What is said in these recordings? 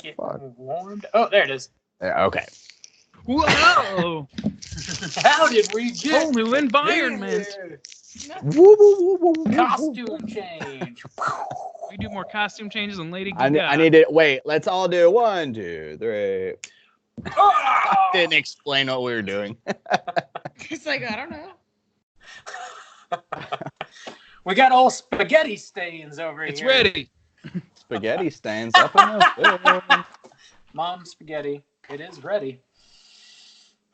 Getting warmed. Oh, there it is. Yeah, okay. Whoa! How did we get Whole new environment. here? Woo, woo, woo, woo, woo, Costume change. We do more costume changes than Lady I Gaga. need it. Wait, let's all do 1, 2, 3. Oh! Didn't explain what we were doing. It's like, I don't know. We got all spaghetti stains over It's here. ready. Spaghetti stains up in the food. Mom spaghetti. It is ready.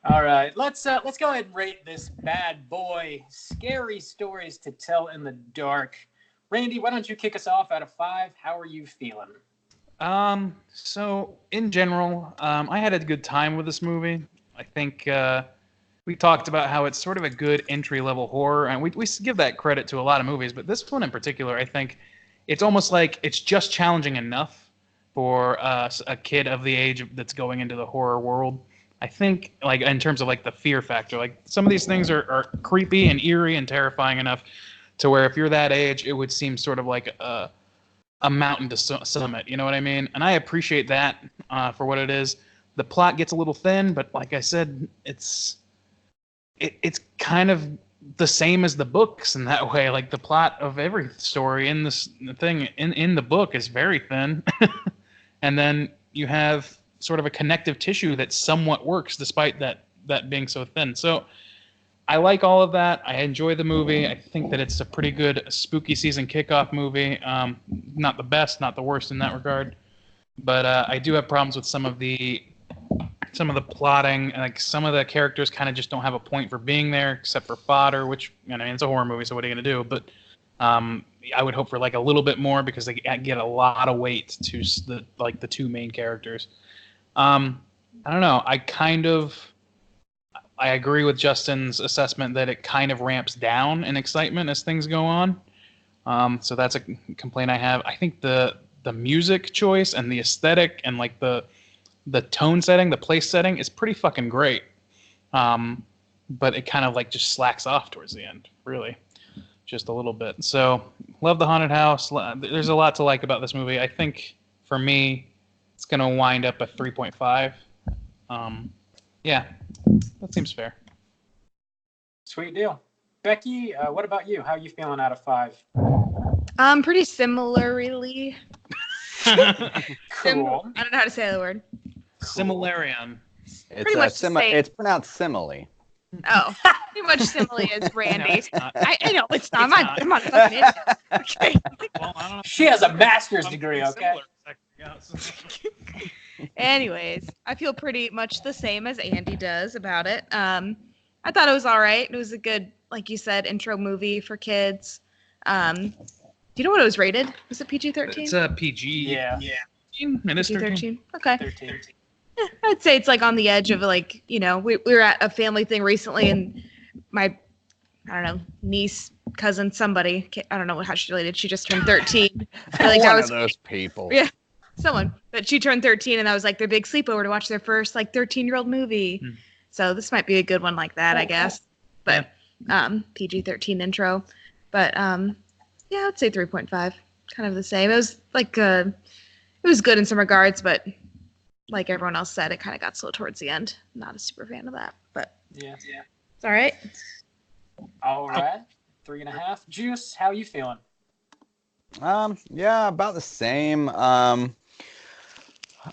All right, let's go ahead and rate this bad boy. Scary stories to tell in the dark. Randy, why don't you kick us off out of 5? How are you feeling? So in general, I had a good time with this movie. I think we talked about how it's sort of a good entry-level horror, and we give that credit to a lot of movies, but this one in particular, I think it's almost like it's just challenging enough for a kid of the age that's going into the horror world. I think, like, in terms of like the fear factor, like some of these things are creepy and eerie and terrifying enough to where if you're that age, it would seem sort of like a mountain to summit. You know what I mean? And I appreciate that for what it is. The plot gets a little thin, but like I said, it's kind of the same as the books in that way. Like the plot of every story in this thing in the book is very thin, and then you have sort of a connective tissue that somewhat works despite that being so thin. So I like all of that. I enjoy the movie. I think that it's a pretty good spooky season kickoff movie. Not the best, not the worst in that regard, but I do have problems with some of the plotting. Like some of the characters kind of just don't have a point for being there, except for fodder, which, I mean, it's a horror movie, so what are you gonna do? But I would hope for like a little bit more because they get a lot of weight to the two main characters. I don't know. I agree with Justin's assessment that it kind of ramps down in excitement as things go on. So that's a complaint I have. I think the music choice and the aesthetic and like the tone setting, the place setting is pretty fucking great. But it kind of like just slacks off towards the end, really. Just a little bit. So love the haunted house. There's a lot to like about this movie. I think for me, it's going to wind up at 3.5. Yeah, that seems fair. Sweet deal. Becky, what about you? How are you feeling out of 5? Pretty similarly. Cool. I don't know how to say the word. Similarian. Pretty much the same. It's pronounced simile. Oh, pretty much similarly as Randy. No, I know it's not. I'm not fucking in it. Okay. Well, I don't know. She has a master's degree, okay? Anyways, I feel pretty much the same as Andy does about it. I thought it was all right. It was a good, like you said, intro movie for kids. Do you know what it was rated? Was it PG-13? It's a PG. Yeah. And it's 13. Okay. 13. Yeah, I'd say it's like on the edge of like, you know, we were at a family thing recently and my, I don't know, niece, cousin, somebody, I don't know how she's related. She just turned 13. Like, One of those people. Yeah. Someone, but she turned 13 and that was like their big sleepover to watch their first like 13-year-old movie. So this might be a good one like that, I guess. But PG-13 intro. But yeah, I'd say 3.5. Kind of the same. It was like it was good in some regards, but like everyone else said, it kind of got slow towards the end. Not a super fan of that, but Yeah. it's all right. All right. 3.5. Juice, how you feeling? Yeah, about the same.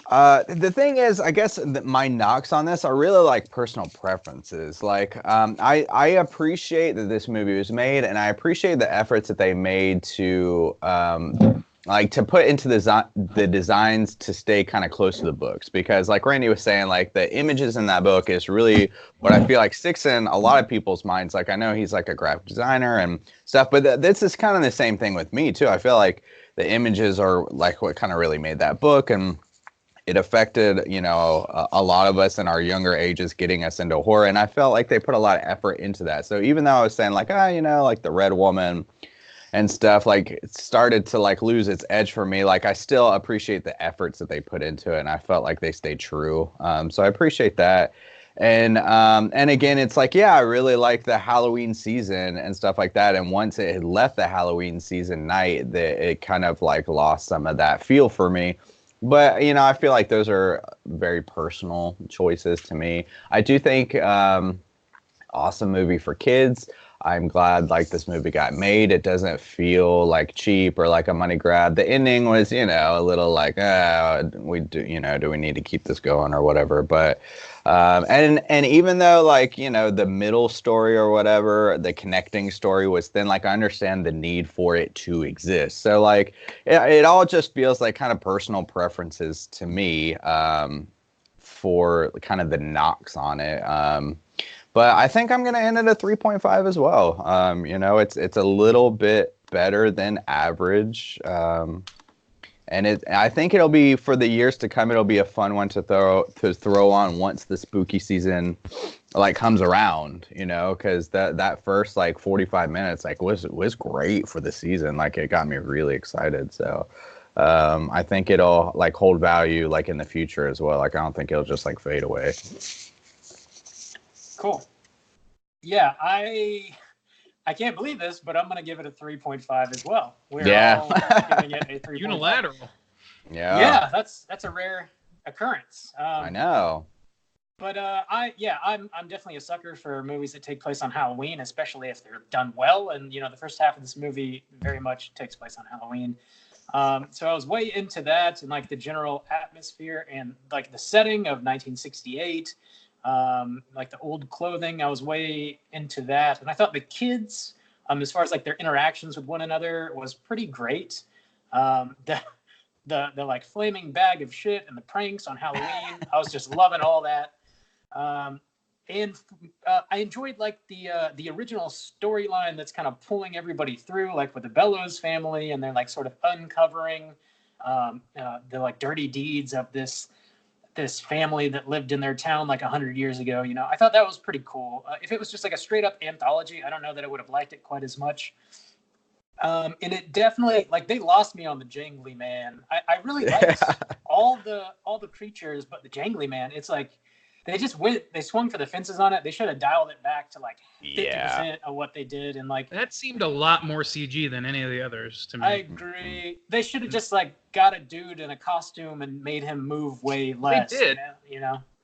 The thing is, I guess my knocks on this are really like personal preferences. Like, I appreciate that this movie was made, and I appreciate the efforts that they made to, like, to put into the designs to stay kind of close to the books. Because, like Randy was saying, like, the images in that book is really what I feel like sticks in a lot of people's minds. Like, I know he's like a graphic designer and stuff, but this is kind of the same thing with me too. I feel like the images are like what kind of really made that book, and it affected, you know, a lot of us in our younger ages, getting us into horror. And I felt like they put a lot of effort into that. So even though I was saying like, you know, like the Red Woman and stuff, like it started to like lose its edge for me, like I still appreciate the efforts that they put into it. And I felt like they stayed true. So I appreciate that. And again, it's like, yeah, I really like the Halloween season and stuff like that. And once it had left the Halloween season night, it kind of like lost some of that feel for me. But I feel like those are very personal choices to me. I do think awesome movie for kids. I'm glad like this movie got made. It doesn't feel like cheap or like a money grab. The ending was, a little like, we do, do we need to keep this going or whatever. But and even though like, the middle story or whatever, the connecting story was thin, like I understand the need for it to exist. So like it all just feels like kind of personal preferences to me for kind of the knocks on it. But I think I'm going to end at a 3.5 as well. It's a little bit better than average. And I think it'll be, for the years to come, it'll be a fun one to throw on once the spooky season like comes around, because that first like 45 minutes like was great for the season. Like it got me really excited. So I think it'll like hold value like in the future as well. Like I don't think it'll just like fade away. Cool. Yeah, I can't believe this, but I'm going to give it a 3.5 as well. We're all giving it a 3.5. Unilateral. Yeah, that's a rare occurrence. I know. But I'm definitely a sucker for movies that take place on Halloween, especially if they're done well. And the first half of this movie very much takes place on Halloween. So I was way into that and like the general atmosphere and like the setting of 1968. Like the old clothing, I was way into that, and I thought the kids, as far as like their interactions with one another, was pretty great. The like flaming bag of shit and the pranks on Halloween, I was just loving all that. And I enjoyed like the original storyline that's kind of pulling everybody through, like with the Bellows family, and they're like sort of uncovering the like dirty deeds of this family that lived in their town like 100 years ago. I thought that was pretty cool. If it was just like a straight up anthology, I don't know that I would have liked it quite as much. And it definitely, like, they lost me on the Jangly Man. I really liked all the creatures, but the Jangly Man, it's like they swung for the fences on it. They should have dialed it back to like 50% of what they did, and like that seemed a lot more CG than any of the others to me. I agree. They should have just like got a dude in a costume and made him move way less. They did.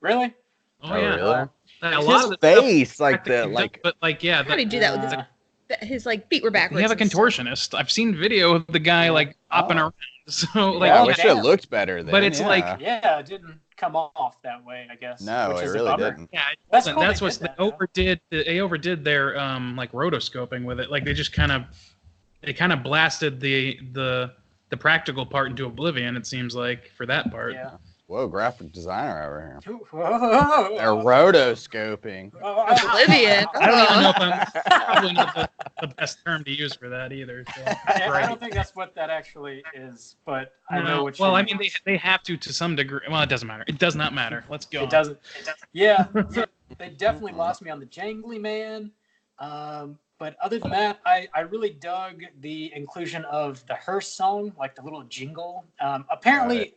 Really? Oh yeah. Really? A His lot of the face, stuff, like the like. but like yeah. How did he do that with his like feet were backwards? They have a and stuff. contortionist. I've seen video of the guy like hopping around. So like, I wish it looked better. Then, but it's like it didn't come off that way, I guess. No, which it is really a bummer. didn't. yeah, it That's wasn't. cool That's they what did they that, though. overdid. They overdid their like rotoscoping with it. Like they just kind of blasted the practical part into oblivion. It seems like for that part. Yeah. Whoa, graphic designer over here. Whoa. They're rotoscoping. Oblivion. I don't even know if I'm probably not the best term to use for that either. So. I don't think that's what that actually is, but I know what you Well, I mean. mean, they have to some degree. Well, it doesn't matter. It does not matter. Let's go. It doesn't. Yeah, they definitely lost me on the Jangly Man. But other than that, I really dug the inclusion of the Hearst song, like the little jingle. Apparently,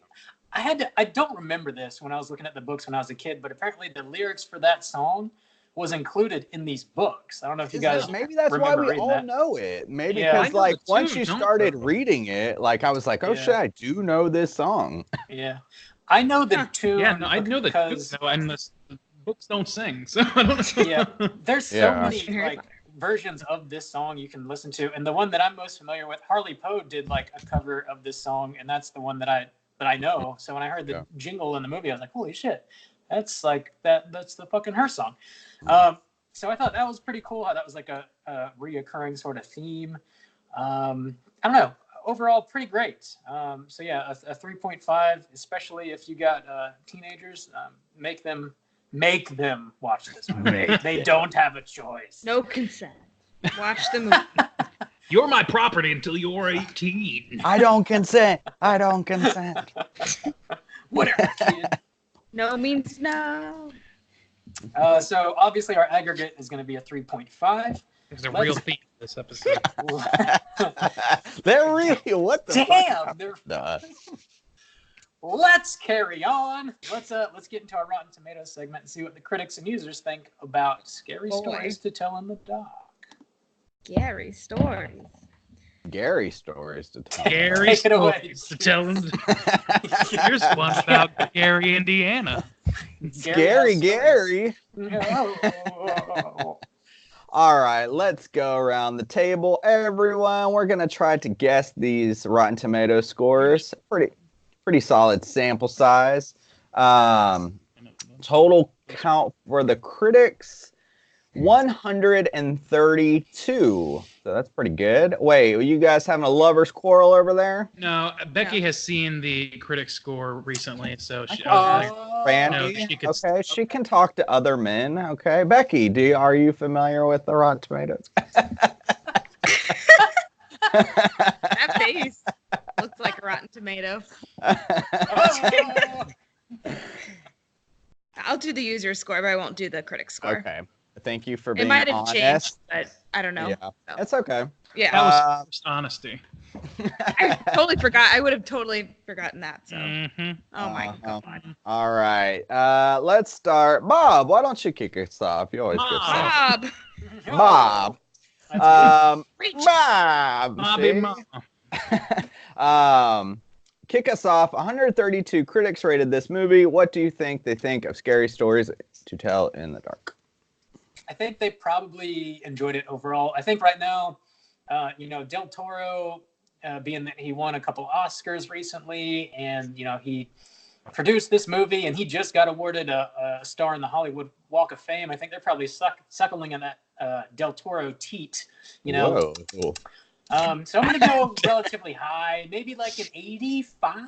I don't remember this when I was looking at the books when I was a kid, but apparently the lyrics for that song was included in these books. I don't know if you guys Maybe that's why remember we reading all that. know it. Maybe Yeah. because like once you Don't started know. reading it, like I was like, oh Yeah. shit, I do know this song. Yeah, I know the tune. Yeah, no, I know the because and the books don't sing, so I don't know. yeah, there's so Yeah. many like versions of this song you can listen to, and the one that I'm most familiar with, Harley Poe did like a cover of this song, and that's the one that I know. So when I heard the jingle in the movie, I was like, holy shit, that's like that's the fucking her song. So I thought that was pretty cool. How that was like a reoccurring sort of theme. I don't know. Overall, pretty great. So yeah, a 3.5, especially if you got teenagers. Make them watch this movie. They don't have a choice. No consent. Watch the movie. You're my property until you're 18. I don't consent. I don't consent. Whatever, kid. No means no. So obviously our aggregate is going to be a 3.5. There's a real theme to this episode. They're really what the Damn. fuck? They're... Duh. Let's carry on. Let's get into our Rotten Tomatoes segment and see what the critics and users think about scary stories to tell in the dark. Scary stories. Scary stories to tell. Gary Take it away. stories to tell them. Here's one about Gary, Indiana. Scary Gary. No. All right, let's go around the table, everyone. We're gonna try to guess these Rotten Tomato scores. Pretty solid sample size. Total count for the critics, 132. So that's pretty good. Wait, are you guys having a lover's quarrel over there? No, Becky has seen the critic score recently, so she, Randy? she could- Okay, she can talk to other men. Okay, Becky, are you familiar with the Rotten Tomatoes? That face looks like a rotten tomato. I'll do the user score, but I won't do the critic score. Okay, thank you for It being might have honest. changed, but I don't know. Yeah, So, it's okay. that yeah. was first honesty. I totally forgot. I would have totally forgotten that. So, Mm-hmm. oh my Uh-huh. god. All right, let's start. Bob, why don't you kick us off? You always get stuff. Bob. Bob. Reach. Bob. Bobby see? Mama. Kick us off. 132 critics rated this movie. What do you think they think of Scary Stories to Tell in the Dark? I think they probably enjoyed it overall. I think right now, Del Toro, being that he won a couple Oscars recently, and he produced this movie, and he just got awarded a star in the Hollywood Walk of Fame. I think they're probably suckling in that Del Toro teat. Whoa. So I'm gonna go relatively high, maybe like an 85.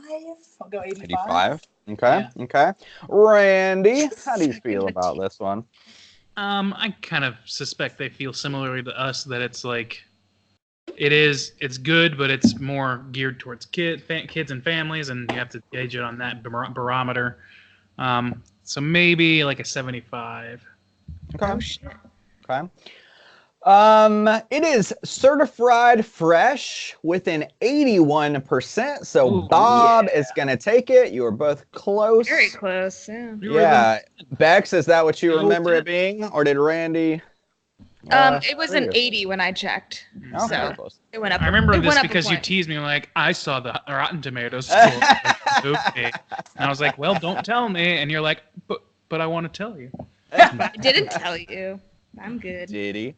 I'll go 85. 85. Okay. Yeah. Okay. Randy, how do you feel about this one? I kind of suspect they feel similarly to us, that it's like it's good, but it's more geared towards kids and families, and you have to gauge it on that barometer. So maybe like a 75. Okay. Oh shit. Okay. It is certified fresh with an 81%. So Ooh, Bob is gonna take it. You are both close. Very close. Yeah. Yeah. Bex, is that what you No, remember that- it being, or did Randy? It was an 80 when I checked. Okay, So close. it went up. I remember it this went up a because you point. teased me like, I saw the Rotten Tomatoes score. Okay. And I was like, well, don't tell me. And you're like, but I want to tell you. I didn't tell you. I'm good. Did he?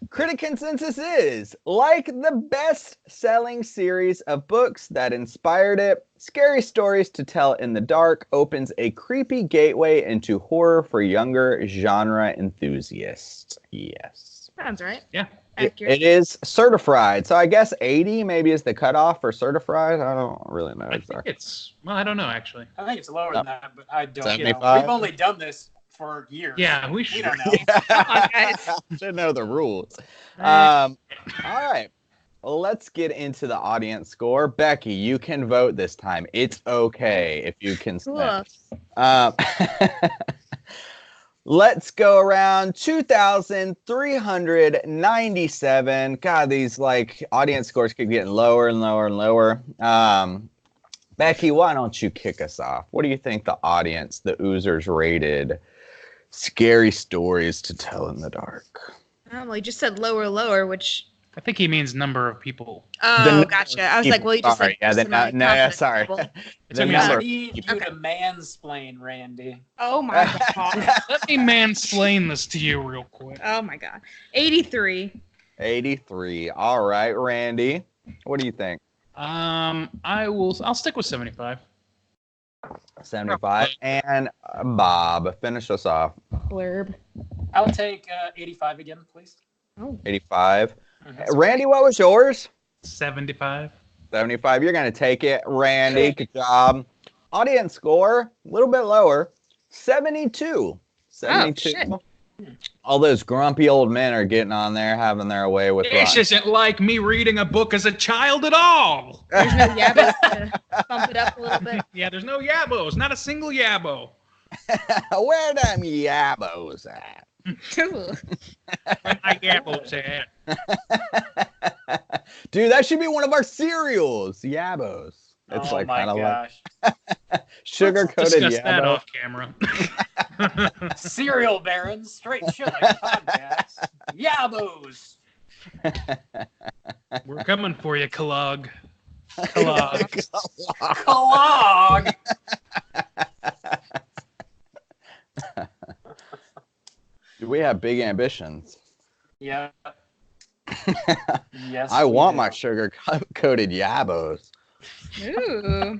Critic consensus is, like the best-selling series of books that inspired it, Scary Stories to Tell in the Dark opens a creepy gateway into horror for younger genre enthusiasts. Yes. Sounds right. Yeah. Accurate. It is certified. So I guess 80 maybe is the cutoff for certified. I don't really know I think exactly. I don't know, actually. I think it's lower than that, but I don't know. 75? We've only done this for years. Yeah, we We should. don't know. Come on, guys. Should know the rules. All right. Well, let's get into the audience score. Becky, you can vote this time. It's okay if you can. Cool. Let's go around 2,397. God, these audience scores keep getting lower and lower and lower. Becky, why don't you kick us off? What do you think the audience, the oozers, rated Scary Stories to Tell in the Dark? Well, you just said lower, which. I think he means number of people. Oh, gotcha. I was like, well, you just Sorry, said. yeah, personality sorry. confidence level. The I I number. need you Okay. to mansplain, Randy. Oh my god. Let me mansplain this to you real quick. Oh my god. 83. 83. All right, Randy. What do you think? I'll stick with 75. 75. And Bob, finish us off. Blurb. I'll take 85 again, please. Oh. 85. Mhm. Randy, what was yours? 75. 75. You're going to take it. Randy, good job. Audience score, a little bit lower. 72. 72. shit. All those grumpy old men are getting on there, having their way with This Rotten. isn't like me reading a book as a child at all. There's no yabbos to bump it up a little bit. Yeah, there's no yabos. Not a single yabo. Where them yabos at? Cool. My yabos at. Dude, that should be one of our cereals. Yabos. It's Oh my kind of gosh. sugar-coated Discuss that yabo. off camera. Cereal Barons, straight sugar podcast. Yabos. We're coming for you, Kellogg. Kellogg. Clog. We have big ambitions. Yeah. Yes. I we want do. my sugar-coated yabos. Ooh.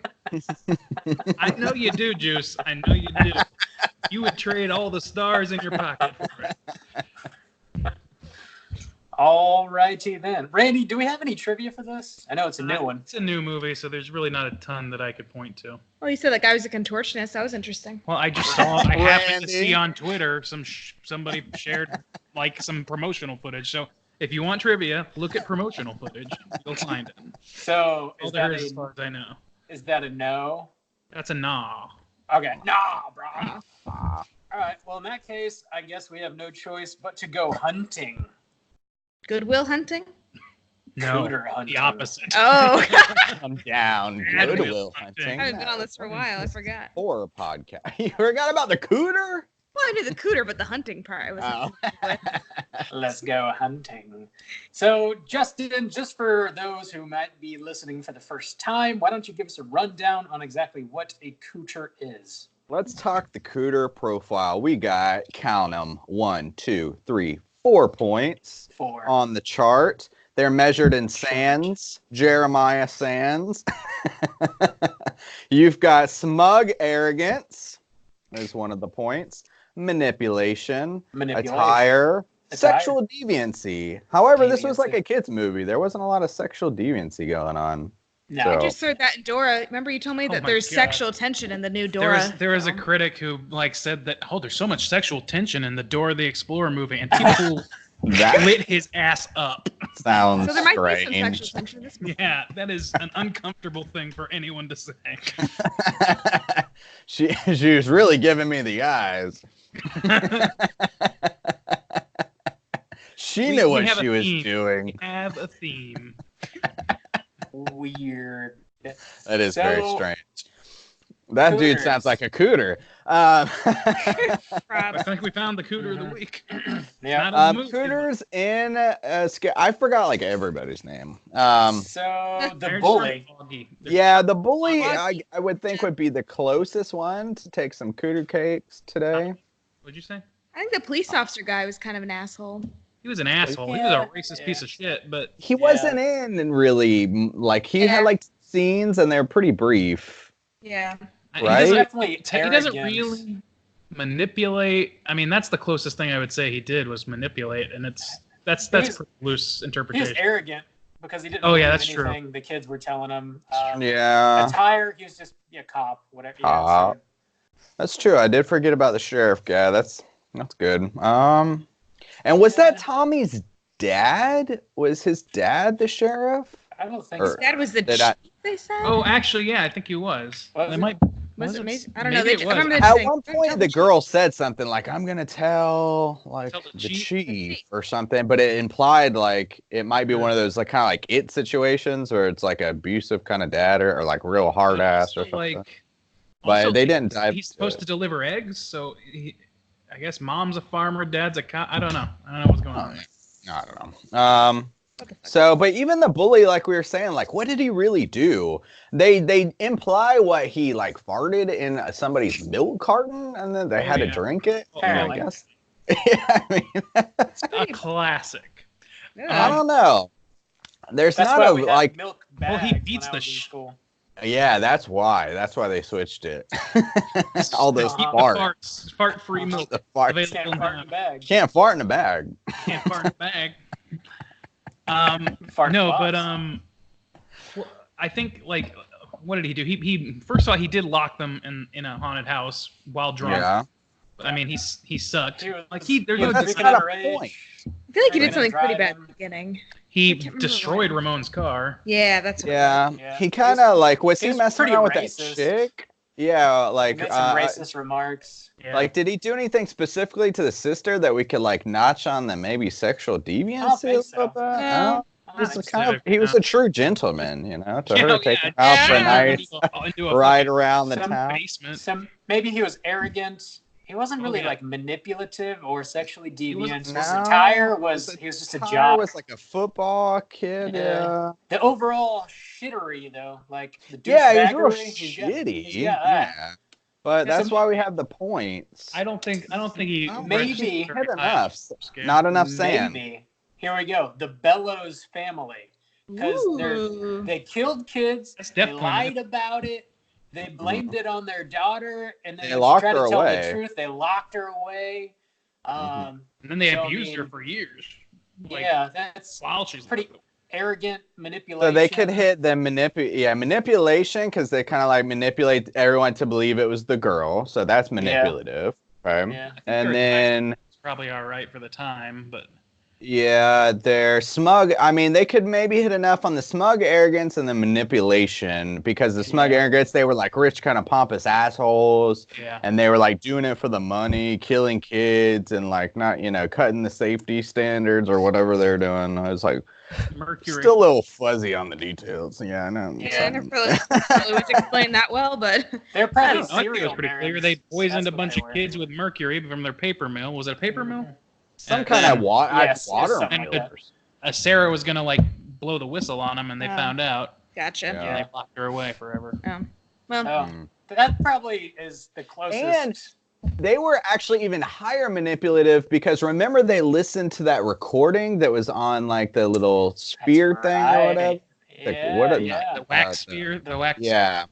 I know you do, Juice. I know you do. You would trade all the stars in your pocket for it. All righty then. Randy, do we have any trivia for this? I know it's a new one. It's a new movie, so there's really not a ton that I could point to. Well, you said that guy was a contortionist. That was interesting. Well, I just saw. I happened to Randy. see on Twitter somebody shared like some promotional footage. So if you want trivia, look at promotional footage. You'll find it. So All is there that, is, as far as I know. is that a no? That's a nah. Okay. Nah, bro. Ah. All right. Well, in that case, I guess we have no choice but to go hunting. Goodwill Hunting? No, Cooter hunting. the opposite. Oh. I'm down. Bad Goodwill Will hunting. Hunting. I haven't been on this for a while. I forgot. Horror podcast. You forgot about the cooter? Well, I knew the cooter, but the hunting part I was. Oh. Let's go hunting. So, Justin, just for those who might be listening for the first time, why don't you give us a rundown on exactly what a cooter is? Let's talk the cooter profile. We got, count them, 1, 2, 3, 4 points 4. on the chart. They're measured in sands, Jeremiah Sands. You've got smug arrogance is one of the points. Manipulation, attire, sexual deviancy. However, this was like a kid's movie. There wasn't a lot of sexual deviancy going on. No. So- I just heard that in Dora. Remember you told me Oh that my there's God. sexual tension in the new Dora. There was a film. critic who like said that there's so much sexual tension in the Dora the Explorer movie, and people That lit his ass up. sounds So there might be some strange. sexual tension in this movie. Yeah, that is an uncomfortable thing for anyone to say. she was really giving me the eyes. She We- knew we what have a she was theme. doing. Have a theme. Weird. That is So- very strange. That dude Cooters. sounds like a cooter. I Prob- think we found the cooter of the week. Yeah. Not in the movie. Cooters in I forgot like everybody's name. So, the They're bully. sort of foggy. Yeah, the bully Foggy. I would think would be the closest one to take some cooter cakes today. What'd you say? I think the police officer guy was kind of an asshole. He was an asshole. He was a racist piece of shit, but He wasn't in and really like he had like scenes and they're pretty brief. Yeah. he Right? doesn't- Definitely he doesn't arrogant. really manipulate. I mean, that's the closest thing I would say he did was manipulate, and that's was- pretty loose He was interpretation. arrogant because he didn't Oh, yeah, believe that's true. anything the kids were telling him. Yeah. Attire, he was just a cop, whatever. Yeah, Cop. so- That's true. I did forget about the sheriff guy. That's good. And was that Tommy's dad? Was his dad the sheriff? I don't think Or- so. That was the Did chief, I- they said. Oh, actually, yeah, I think he was. Was It he? might. was it amazing? I don't know. Maybe They, it I remember was. them At saying, one "Don't point, tell the chief." girl said something like, "I'm gonna tell like Tell the the chief." chief or something," but it implied like it might be one of those like kind of like it situations where it's like an abusive kind of dad or like real hard ass or Also, something. But also, they didn't dive. He's into supposed it. to deliver eggs, so I guess mom's a farmer, dad's a cop. I don't know. I don't know what's going on. there. I don't know. So, but even the bully, like we were saying, like, what did he really do? They imply what he like farted in somebody's milk carton, and then they Oh, had to yeah. drink it. Oh, I Apparently. guess. Yeah, I mean, A classic. Yeah. I don't know. There's That's not why a we had like. milk Well, bags he when beats I the was in school. Yeah, that's why. That's why they switched it. All those Uh-huh. farts. Fart-free milk The farts. available Can't fart in a now. bag. Can't fart in a bag. Can't fart in a bag. Fart No, box. but well, I think like what did he do? He first of all he did lock them in a haunted house while drunk. Yeah. I mean he sucked. He was- Like he there's was no That's drinking not a underage. point. I feel like he They're did something gonna pretty drive bad him. at the beginning. he I can't remember destroyed why. Ramon's car. Yeah, that's what Yeah. Yeah. He kind of like was he he was messing pretty around with racist. that chick? Yeah, He like made some racist remarks. Yeah. like did he do anything specifically to the sister that we could like notch on the maybe sexual deviancy think a so. little bit? No. No? I He's don't think kind so. of, he was a true gentleman, you know, to Yeah, her oh, take yeah, her out for a yeah. nice into a ride fucking around the Some town. basement. Maybe he was arrogant. he wasn't really yeah. like manipulative or sexually deviant. wasn't- His No, attire was he was just a Tyler jock. was like a football kid. Yeah. The overall shittery though, like the Yeah, he was real douchebaggery, shitty. he's got that. Yeah. But Yeah, that's so- why we have the points. I don't think he Oh, maybe registered hit very high enough. scale. Not enough sand. Maybe. Here we go. The Bellows family. Because Ooh. they killed kids. That's They definitely- lied about it. They blamed it on their daughter, and then They when locked she tried her to tell away. the truth, they locked her away. And then they So, I abused her mean, for years. Like, yeah, that's while she's pretty arrogant manipulation. So they could hit the manipulation because they kind of like manipulate everyone to believe it was the girl. So that's manipulative, right? Yeah. And then It's probably all right for the time, but yeah, they're smug. I mean, they could maybe hit enough on the smug arrogance and the manipulation because the smug arrogance, they were like rich, kind of pompous assholes. yeah. And they were like doing it for the money, killing kids, and like not, cutting the safety standards or whatever they're doing. I was like, Mercury. still a little fuzzy on the details. Yeah, I know. Yeah, I never really was explained that well, but They're probably I think it was serial pretty clear. parents. They poisoned That's a what bunch they of were. kids with mercury from their paper mill. Was it a paper mill? Some And kind then, of water. Yes, water something like that. Sarah was gonna like blow the whistle on them, and they Oh. found out, gotcha. Yeah. and they locked her away forever. Well, Oh, that probably is the closest. And they were actually even higher manipulative because remember they listened to that recording that was on like the little spear That's thing or right. whatever. Yeah, what a- yeah. The wax spear, the wax. Yeah.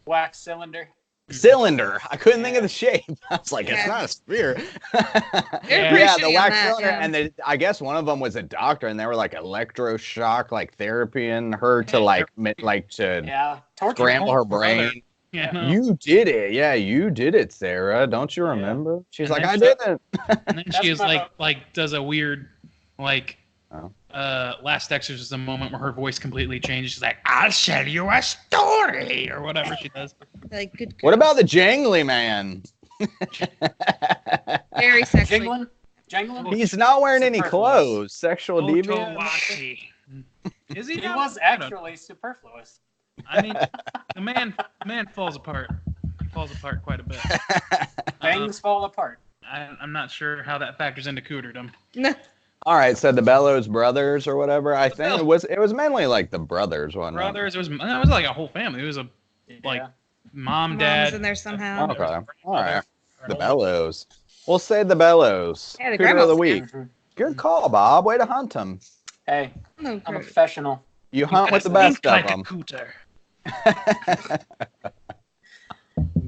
Wax cylinder. Cylinder. I couldn't think of the shape. I was like, Yeah. it's not a spear. They're Yeah, pretty yeah, shitty the on wax that, cylinder. yeah. And I guess one of them was a doctor, and they were like electroshock, like therapy, and her to like to Yeah. Torture. scramble her brother. brain. Yeah. No. You did it. Yeah, you did it, Sarah. Don't you Yeah. remember? She's And like, then I she- didn't. And then That's she is my like, vote. does a weird, like, Oh. Last Exorcism moment where her voice completely changes. She's like, I'll tell you a story, or whatever she does. Like good. What about the jangly man? Very sexually? Jingling? Jangling? He's not wearing any Superfluous. clothes. Sexual deviant. Otowashi. Is he? He not? was I don't know. actually superfluous. I mean, the man falls apart. He falls apart quite a bit. Things fall apart. I'm not sure how that factors into cooterdom. No. All right, so the Bellows brothers or whatever. I The think Bellows. it was mainly like the brothers, wasn't Brothers, it was like a whole family. It was a like Yeah. mom, Mom's dad. in there somehow. Okay. All right. Or The an Bellows. We'll say the Bellows. Yeah, the Cooter of grandma's the week. Mhm. Good call, Bob. Way to hunt them. Hey, No, I'm a Kurt. professional. You hunt with the Think best of like them. a cooter.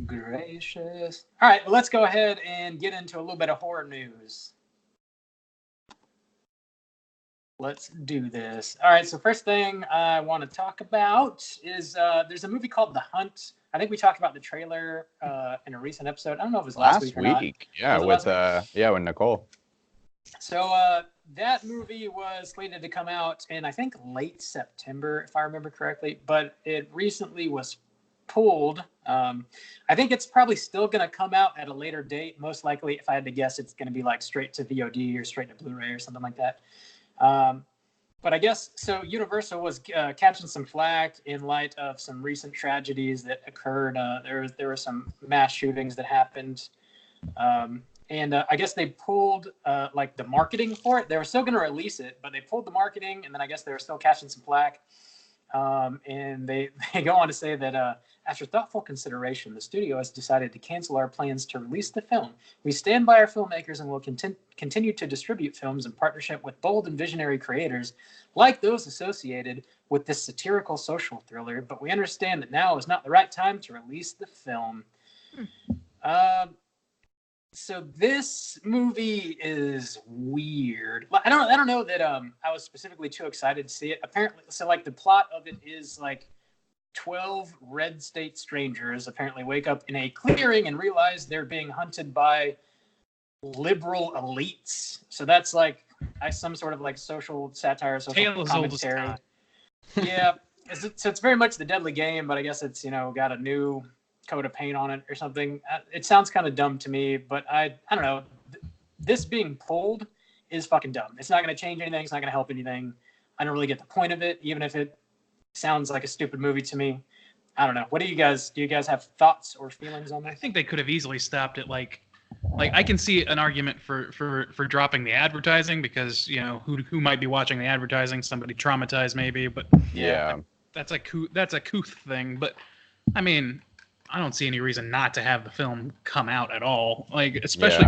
Gracious. All right, well, let's go ahead and get into a little bit of horror news. Let's do this. All right, so first thing I want to talk about is there's a movie called The Hunt. I think we talked about the trailer in a recent episode. I don't know if it was last week or not. Yeah, Was it with with Nicole. So that movie was slated to come out in, I think, late September, if I remember correctly, but it recently was pulled. I think it's probably still going to come out at a later date. Most likely, if I had to guess, it's going to be like straight to VOD or straight to Blu-ray or something like that. But I guess, so Universal was catching some flack in light of some recent tragedies that occurred. There were some mass shootings that happened. And I guess they pulled like the marketing for it. They were still going to release it, but they pulled the marketing, and then I guess they were still catching some flack. And they go on to say that after thoughtful consideration, the studio has decided to cancel our plans to release the film. We stand by our filmmakers and will continue to distribute films in partnership with bold and visionary creators like those associated with this satirical social thriller, but we understand that now is not the right time to release the film. So this movie is weird. I don't know that I was specifically too excited to see it. Apparently, so like the plot of it is like 12 red state strangers apparently wake up in a clearing and realize they're being hunted by liberal elites. So that's like some sort of like social satire, social Tale as old as commentary. time. Yeah, so it's very much the Deadly Game, but I guess it's got a new coat of paint on it or something. It sounds kind of dumb to me, but I don't know. This being pulled is fucking dumb. It's not going to change anything. It's not going to help anything. I don't really get the point of it, even if it sounds like a stupid movie to me. I don't know. Do you guys have thoughts or feelings on I that? think they could have easily stopped it like like I can see an argument for dropping the advertising because who might be watching the advertising, somebody traumatized maybe, but Yeah. that's a couth thing. But I mean, I don't see any reason not to have the film come out at all. Like especially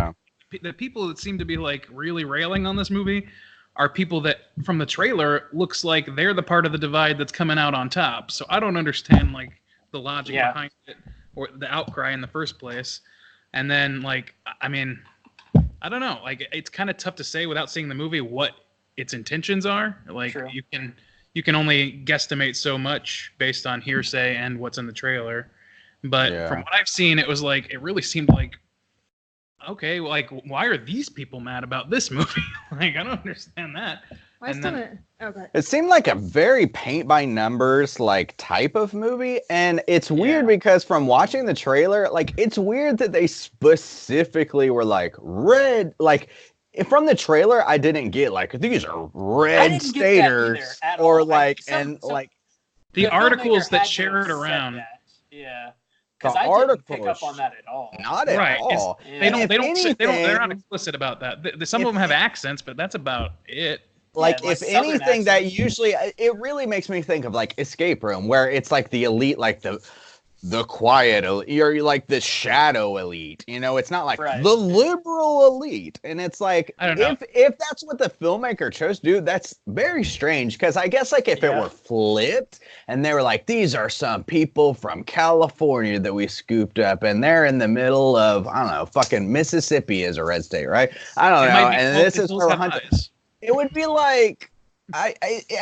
the people that seem to be like really railing on this movie are people that from the trailer looks like they're the part of the divide that's coming out on top. So I don't understand like the logic behind it or the outcry in the first place. And then like I mean, I don't know. Like it's kind of tough to say without seeing the movie what its intentions are. Like True. you can only guesstimate so much based on hearsay and what's in the trailer. But from what I've seen, it was like it really seemed like okay, like why are these people mad about this movie? Like I don't understand that. It seemed like a very paint by numbers like type of movie, and it's weird because from watching the trailer, like it's weird that they specifically were like red, like from the trailer I didn't get like these are red staters or like the articles that shared around. Yeah. The I didn't pick up on that at all. Not at all. They're not explicit about that. Some of them have accents, but that's about it. Like if anything, that usually it really makes me think of like Escape Room, where it's like the elite, like the quiet elite, or like the shadow elite. It's not like the liberal elite, and it's like I don't know. if that's what the filmmaker chose to do, that's very strange. Because I guess like if it were flipped and they were like, these are some people from California that we scooped up, and they're in the middle of I don't know, fucking Mississippi is a red state, right? I don't know, and this is where we're hunting. It would be like, I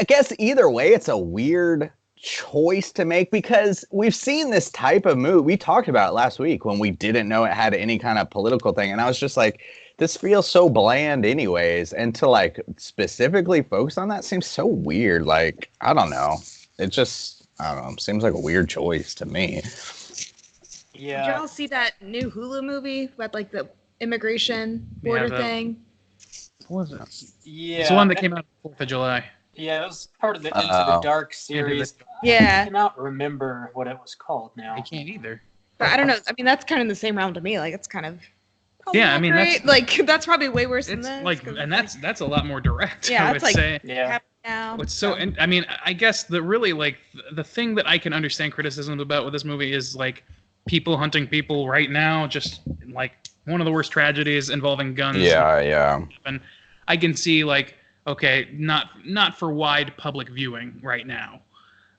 guess either way, it's a weird choice to make because we've seen this type of movie. We talked about it last week when we didn't know it had any kind of political thing. And I was just like, this feels so bland anyways. And to like specifically focus on that seems so weird. Like, I don't know. It just, I don't know, seems like a weird choice to me. Yeah. Did y'all see that new Hulu movie about like the immigration border thing? What was it? Yeah. It's the one that came out on 4th of July. Yeah, it was part of the Into the Dark series. Yeah. I cannot remember what it was called now. I can't either. But I don't know. I mean, that's kind of in the same realm to me. Like, it's kind of. Yeah, I mean, that's probably way worse than this. Like, and that's a lot more direct. Yeah, I would say. Now. What's so, and I mean, I guess the really like the thing that I can understand criticisms about with this movie is like people hunting people right now, just like one of the worst tragedies involving guns. Yeah. And I can see like, okay, not for wide public viewing right now.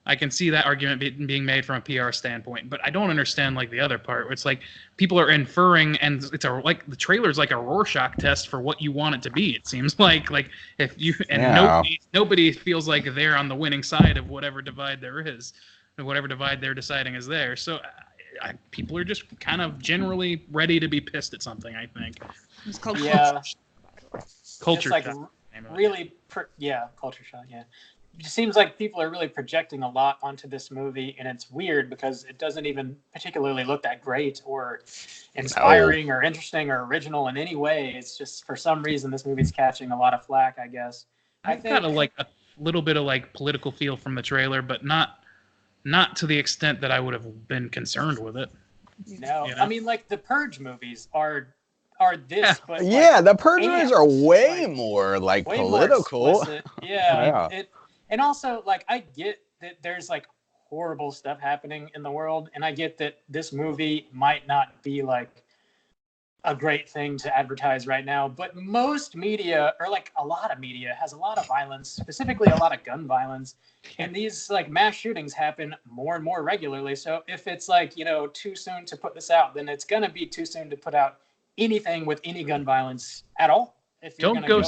I can see that argument being made from a PR standpoint, but I don't understand like the other part. Where it's like people are inferring, and it's like the trailer's like a Rorschach test for what you want it to be. It seems like if you nobody feels like they're on the winning side of whatever divide there is, or whatever divide they're deciding is there. So people are just kind of generally ready to be pissed at something. I think it's called culture like shock. Really, culture shock. Yeah. It just seems like people are really projecting a lot onto this movie, and it's weird because it doesn't even particularly look that great or inspiring or interesting or original in any way. It's just for some reason this movie's catching a lot of flack, I guess. I got like a little bit of like political feel from the trailer, but not to the extent that I would have been concerned with it. No, I mean like the Purge movies are this, but the Purge movies are way more like political. And also, like, I get that there's, like, horrible stuff happening in the world, and I get that this movie might not be, like, a great thing to advertise right now, but most media, or, like, a lot of media, has a lot of violence, specifically a lot of gun violence, and these, like, mass shootings happen more and more regularly, so if it's, like, too soon to put this out, then it's gonna be too soon to put out anything with any gun violence at all. If you're Don't go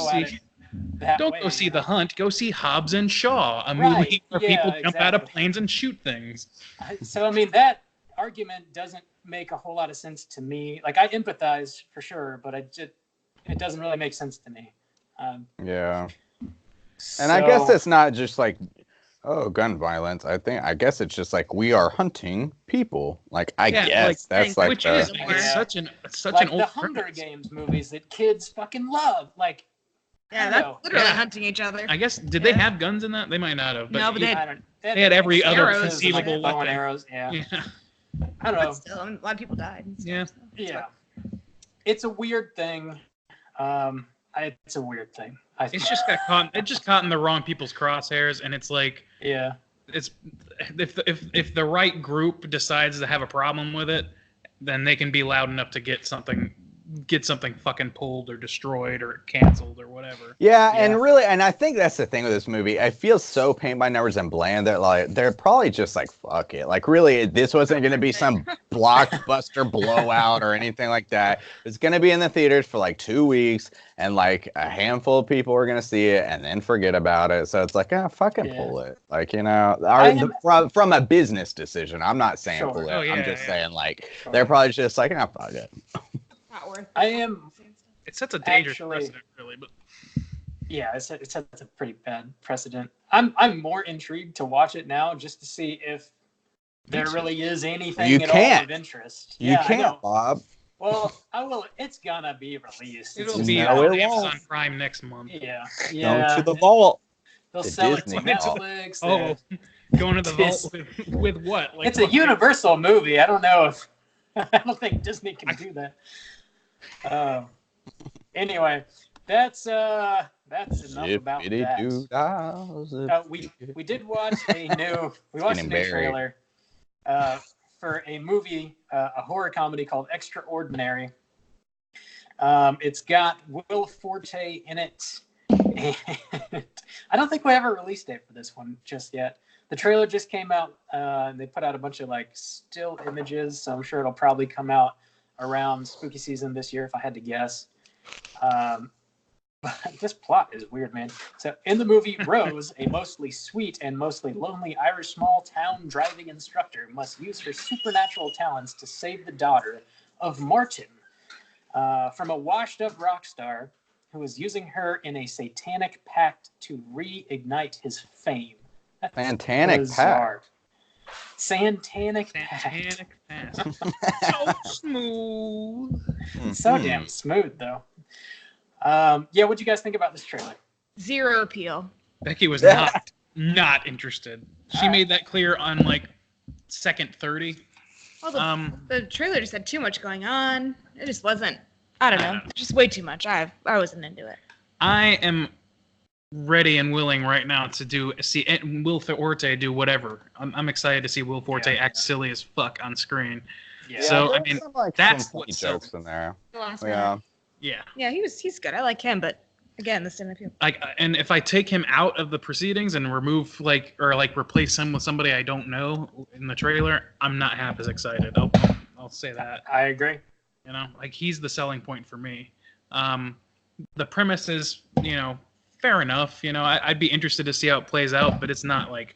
see The Hunt. Go see Hobbs and Shaw, a movie where people jump out of planes and shoot things. So, I mean, that argument doesn't make a whole lot of sense to me. Like, I empathize for sure, but it doesn't really make sense to me. And I guess it's not just like, gun violence. I guess it's just like we are hunting people. Like guess that's like which is such an old the Hunger Games movies that kids fucking love. Like. Yeah, that's literally hunting each other. I guess, did they have guns in that? They might not have. But no, but they had every other arrows, conceivable bow weapon. and arrows, I don't know. But still, a lot of people died. Yeah. Yeah. it's a weird thing. It's a weird thing. It's just got caught. It just caught in the wrong people's crosshairs, and it's like, yeah. it's if the right group decides to have a problem with it, then they can be loud enough to get something fucking pulled or destroyed or canceled or whatever. Yeah, and really, and I think that's the thing with this movie. I feel so paint by numbers and bland that like they're probably just like fuck it. Like really, this wasn't going to be some blockbuster blowout or anything like that. It's going to be in the theaters for like 2 weeks, and like a handful of people are going to see it and then forget about it. So it's like, fucking pull it. Like from a business decision. I'm not saying pull it. I'm just saying like they're probably just like, fuck it. Not worth it. I am. It sets a dangerous precedent, really. But yeah, it sets a pretty bad precedent. I'm more intrigued to watch it now just to see if there really is anything at all of interest. You can't, Bob. Well, I will. It's gonna be released. It'll be on Amazon Prime next month. Yeah. Go to the vault. They'll sell it to Netflix. Going to the vault with what? Like, it's a Universal movie. I don't know if I don't think Disney can do that. Anyway, that's enough about that. We did watch a new trailer for a movie, a horror comedy called Extraordinary. It's got Will Forte in it, and I don't think we have a release date for this one just yet. The trailer just came out, and they put out a bunch of like still images, so I'm sure it'll probably come out around spooky season this year if I had to guess. But this plot is weird, man. So in the movie, Rose, a mostly sweet and mostly lonely Irish small town driving instructor, must use her supernatural talents to save the daughter of Martin from a washed-up rock star who is using her in a satanic pact to reignite his fame. That's Satanic pact. Satanic pact. So smooth. So damn smooth, though. What'd you guys think about this trailer? Zero appeal. Becky was not interested. She made that clear on like second 30. Well, the trailer just had too much going on. It just wasn't. I don't know. Just way too much. I wasn't into it. I am ready and willing right now to see Will Forte do whatever. I'm excited to see Will Forte act silly as fuck on screen. Yeah, so I mean, that's what jokes in there. Yeah, he's good. I like him, but again, this didn't appeal. Like, and if I take him out of the proceedings and remove replace him with somebody I don't know in the trailer, I'm not half as excited. I'll say that. I agree. You know, like he's the selling point for me. The premise is, fair enough. I'd be interested to see how it plays out, but it's not like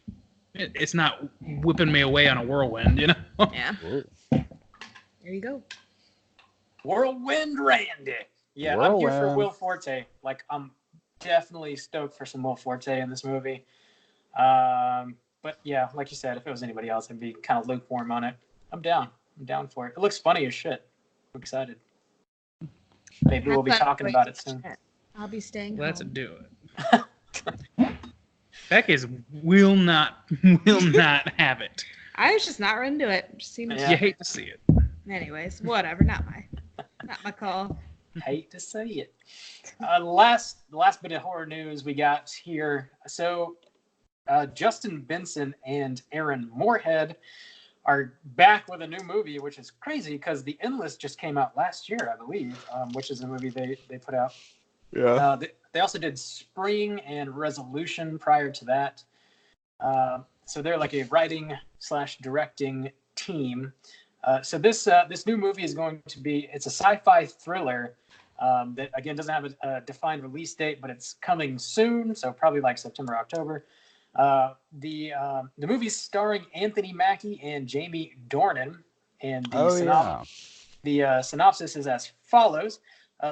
it's not whipping me away on a whirlwind. Yeah. There you go. Whirlwind Randy. Yeah, I'm here for Will Forte. Like, I'm definitely stoked for some Will Forte in this movie. But yeah, like you said, if it was anybody else, I'd be kind of lukewarm on it. I'm down. I'm down for it. It looks funny as shit. I'm excited. Maybe we'll be talking about it soon. I'll be staying Let's home. do it. Becky's will not have it. I was just not into it. It just seemed You hate to see it. Anyways, whatever. Not my call. Hate to see it. Last bit of horror news we got here. So Justin Benson and Aaron Moorhead are back with a new movie, which is crazy because The Endless just came out last year, I believe, which is a movie they put out. Yeah. They also did Spring and Resolution prior to that. So they're like a writing/directing team. So this new movie is going to be, it's a sci-fi thriller that, again, doesn't have a defined release date, but it's coming soon, so probably like September, October. The movie's starring Anthony Mackie and Jamie Dornan, and the synopsis is as follows.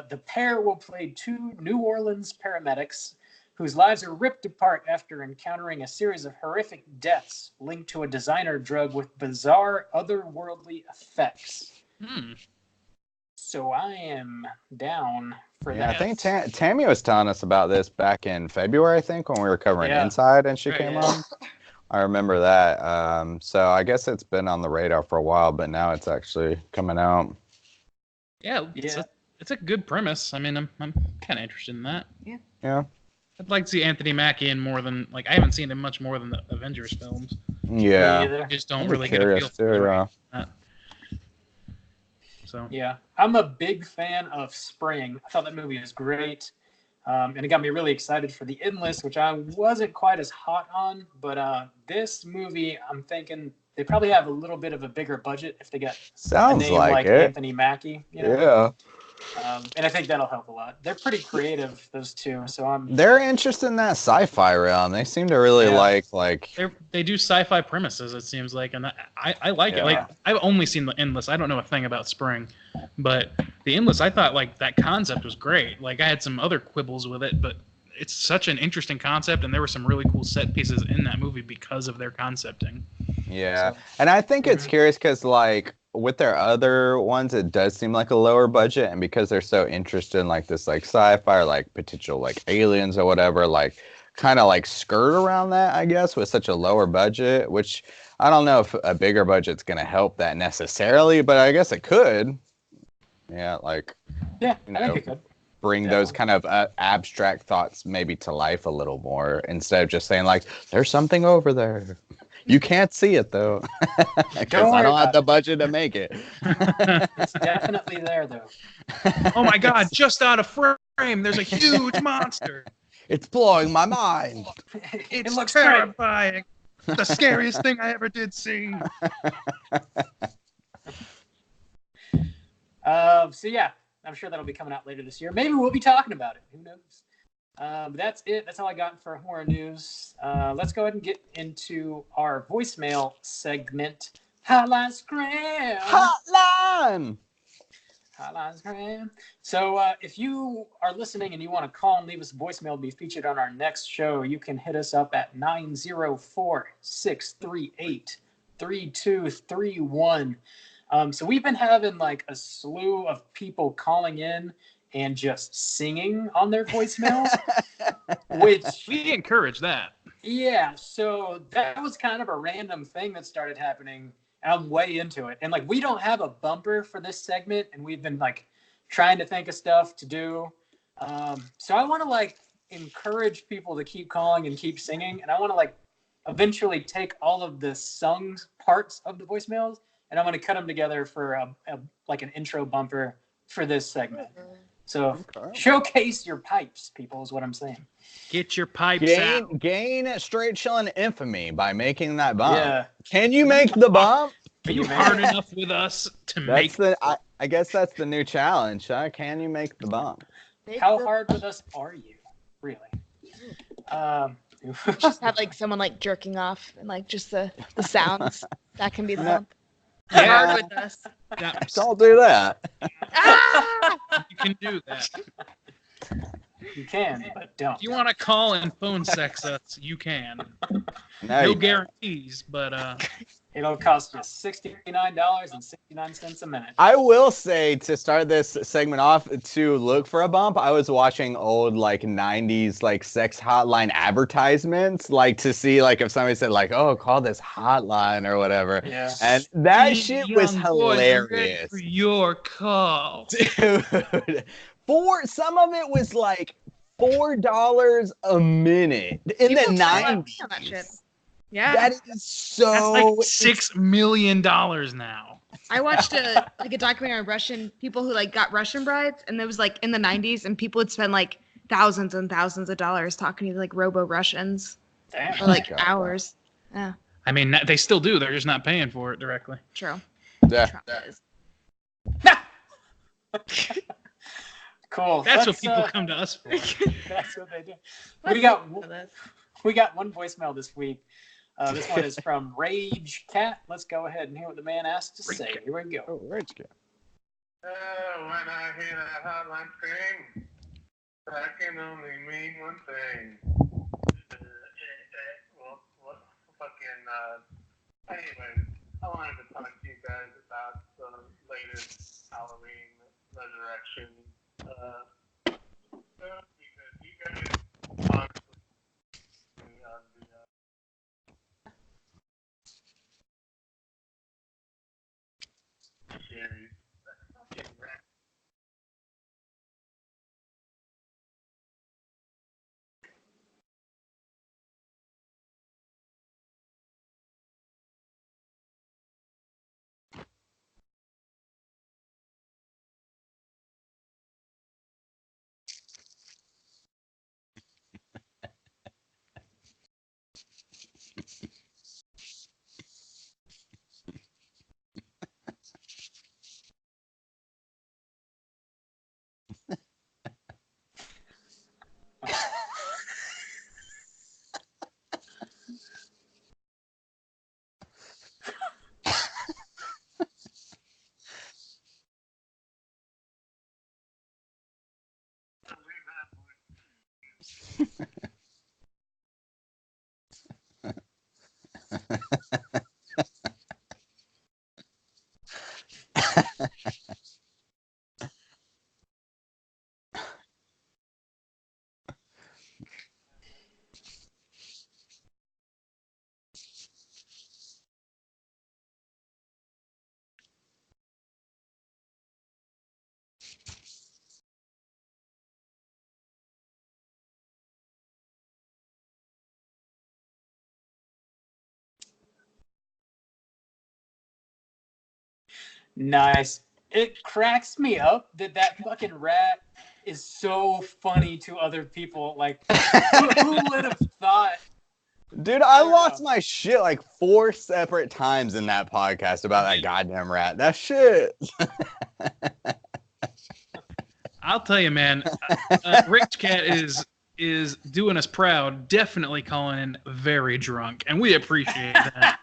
The pair will play two New Orleans paramedics whose lives are ripped apart after encountering a series of horrific deaths linked to a designer drug with bizarre otherworldly effects. So I am down for that. I think Tammy was telling us about this back in February, I think, when we were covering Inside and she came on. I remember that. So I guess it's been on the radar for a while, but now it's actually coming out. Yeah. it's a good premise. I mean, I'm kind of interested in that. Yeah. I'd like to see Anthony Mackie in more than like I haven't seen him much more than the Avengers films. Me Yeah. either. I just don't I'm really get a curious feel too, for yeah. that. So Yeah, I'm a big fan of Spring. I thought that movie was great. And it got me really excited for The Endless, which I wasn't quite as hot on. But this movie, I'm thinking they probably have a little bit of a bigger budget if they got a Sounds name like like it. Anthony Mackie. You know? Yeah. And I think that'll help a lot. They're pretty creative, those two. So I'm. They're interested in that sci-fi realm. They seem to really Yeah. like. they do sci-fi premises. It seems like, and I like it. Yeah. Like I've only seen The Endless. I don't know a thing about Spring, but The Endless, I thought like that concept was great. Like I had some other quibbles with it, but it's such an interesting concept, and there were some really cool set pieces in that movie because of their concepting. Yeah. So- And I think it's Mhm. curious because like with their other ones, it does seem like a lower budget, and because they're so interested in like this like sci-fi or like potential like aliens or whatever, like kind of like skirt around that, I guess, with such a lower budget, which I don't know if a bigger budget's gonna help that necessarily, but I guess it could. Yeah, like Yeah, you I think know, it could. bring those kind of abstract thoughts maybe to life a little more instead of just saying like there's something over there. You can't see it though, because I worry don't have about the it. budget to make it. It's definitely there, though. Oh my God! Just out of frame, there's a huge monster. It's blowing my mind. It It's looks great. terrifying. The scariest thing I ever did see. So yeah, I'm sure that'll be coming out later this year. Maybe we'll be talking about it. Who knows? But that's it. That's all I got for horror news. Let's go ahead and get into our voicemail segment. Hotline Scram. Hotline. Hotline Scram. So if you are listening and you want to call and leave us a voicemail to be featured on our next show, you can hit us up at 904-638-3231. So we've been having like a slew of people calling in and just singing on their voicemails, which We encourage that. yeah, so that was kind of a random thing that started happening. And I'm way into it. And like we don't have a bumper for this segment, and we've been like trying to think of stuff to do. So I want to like encourage people to keep calling and keep singing. And I want to like eventually take all of the sung parts of the voicemails and I'm going to cut them together for like an intro bumper for this segment. So showcase your pipes, people, is what I'm saying. Get your pipes out. Gain straight chilling infamy by making that bump. Yeah. Can you make the bump? Are you man. hard enough with us to make? I guess that's the new challenge. Huh? Can you make the bump? How hard with us are you, really? Just have like someone like jerking off and like just the sounds. That can be the No. bump. Yeah. Hard with us. Don't do that. Ah! You can do that. You can, but don't. If you want to call and phone sex us, you can. No, No you- guarantees, but It'll cost you $69.69 a minute. I will say to start this segment off, to look for a bump, I was watching old like 90s like sex hotline advertisements, like to see like if somebody said like, oh, call this hotline or whatever. Yeah. And that these shit was young boys are ready hilarious. for your call. Dude. Some of it was like $4 a minute in People the try to 90s. on that shit. Yeah. That is so That's like $6 million now. I watched a documentary on Russian people who like got Russian brides, and it was like in the 90s, and people would spend like thousands and thousands of dollars talking to like robo Russians Damn. for like God. hours. Yeah, I mean, they still do. They're just not paying for it directly. true. Yeah. Trump is. Cool. That's Let's, what people come to us for. That's what they do. Let's We got listen to this. we got one voicemail this week. This one is from Rage Cat. Let's go ahead and hear what the man has to say. Here we go. Oh, where'd you go? When I hear that hotline scream, that can only mean one thing. Anyways, I wanted to talk to you guys about the latest Halloween resurrection. Because you guys honestly on the series. Nice. It cracks me up that that fucking rat is so funny to other people. Like, who would have thought? Dude, I don't lost know. my shit like 4 separate times in that podcast about that goddamn rat. That shit. I'll tell you, man. Rich Cat is doing us proud. Definitely calling in very drunk, and we appreciate that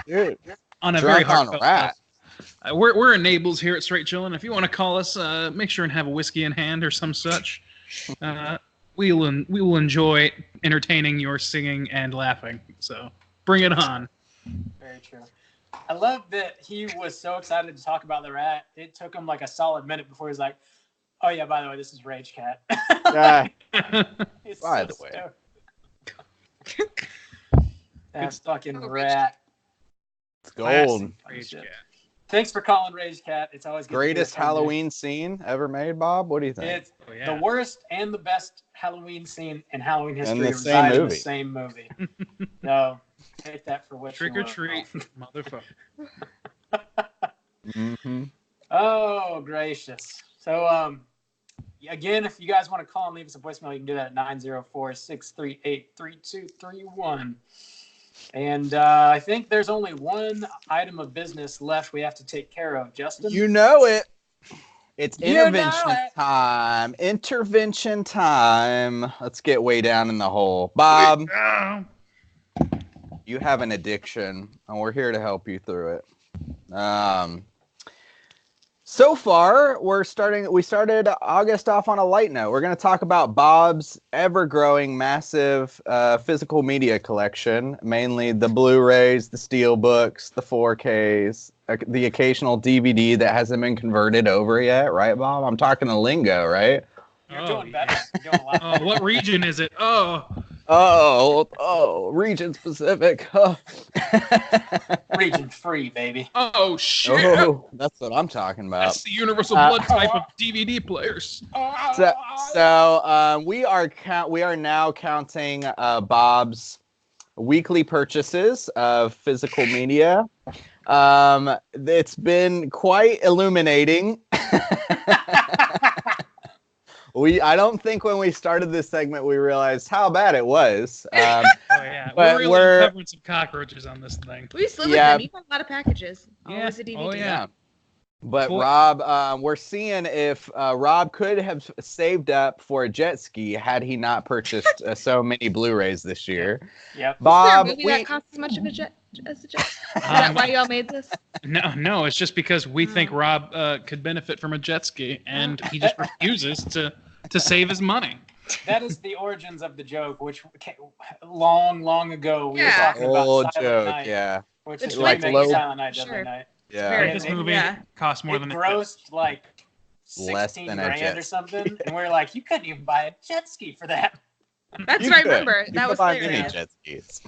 Dude, on a very drunk on heartfelt rat. level. We're enables here at Straight Chillin'. If you want to call us, make sure and have a whiskey in hand or some such. We will enjoy entertaining your singing and laughing. So bring it on. Very true. I love that he was so excited to talk about the rat. It took him like a solid minute before he was like, "Oh yeah, by the way, this is Rage Cat." Yeah. It's By so the way. stoked. That Good stuff. fucking Oh, Rage rat. It's gold. Rage Cat. Thanks for calling Rage Cat. It's always good to hear Greatest from you. Halloween scene ever made, Bob? What do you think? It's Oh, yeah. the worst and the best Halloween scene in Halloween history the same reside in the movie. same movie. So take that for what Trick you or will. treat, motherfucker. Mm-hmm. Oh, gracious. So, again, if you guys want to call and leave us a voicemail, you can do that at 904-638-3231. And I think there's only one item of business left we have to take care of, Justin. You know it. It's You know intervention it. time. Intervention time. Let's get way down in the hole. Bob, Oh. you have an addiction, and we're here to help you through it. So far, we started August off on a light note. We're going to talk about Bob's ever-growing massive physical media collection, mainly the Blu-rays, the Steelbooks, the 4Ks, the occasional DVD that hasn't been converted over yet, right, Bob? I'm talking the lingo, right? You're Oh, doing better. yeah. You're doing a lot better. Oh, what region is it? Oh, Region specific. Oh, Region free, baby. oh shit! oh, that's what I'm talking about. That's the universal blood type of DVD players. So we are now counting Bob's weekly purchases of physical media. It's been quite illuminating. I don't think when we started this segment we realized how bad it was. Oh yeah, But we're really we're- uncovering some cockroaches on this thing. We used to live Yeah. with them. You got a lot of packages. Yeah. Always a DVD. Oh, yeah. But Boy- Rob, we're seeing if Rob could have saved up for a jet ski had he not purchased so many Blu-rays this year. Yep. Is there a Bob, movie we, that costs as much of a jet as a jet? Is that why y'all made this? No, it's just because we think Rob could benefit from a jet ski, and he just refuses to save his money. That is the origins of the joke, which long ago we were Yeah. talking about old Silent joke, Night, yeah, which It's is like like low- Silent Night, Deadly Sure. Night. yeah. Very This it- movie yeah. costs more It than grossed like Less 16 than a grand jet or something, and we were like, you couldn't even buy a jet ski for that. That's You what I could. remember. You That could was buy mini hilarious. jet skis.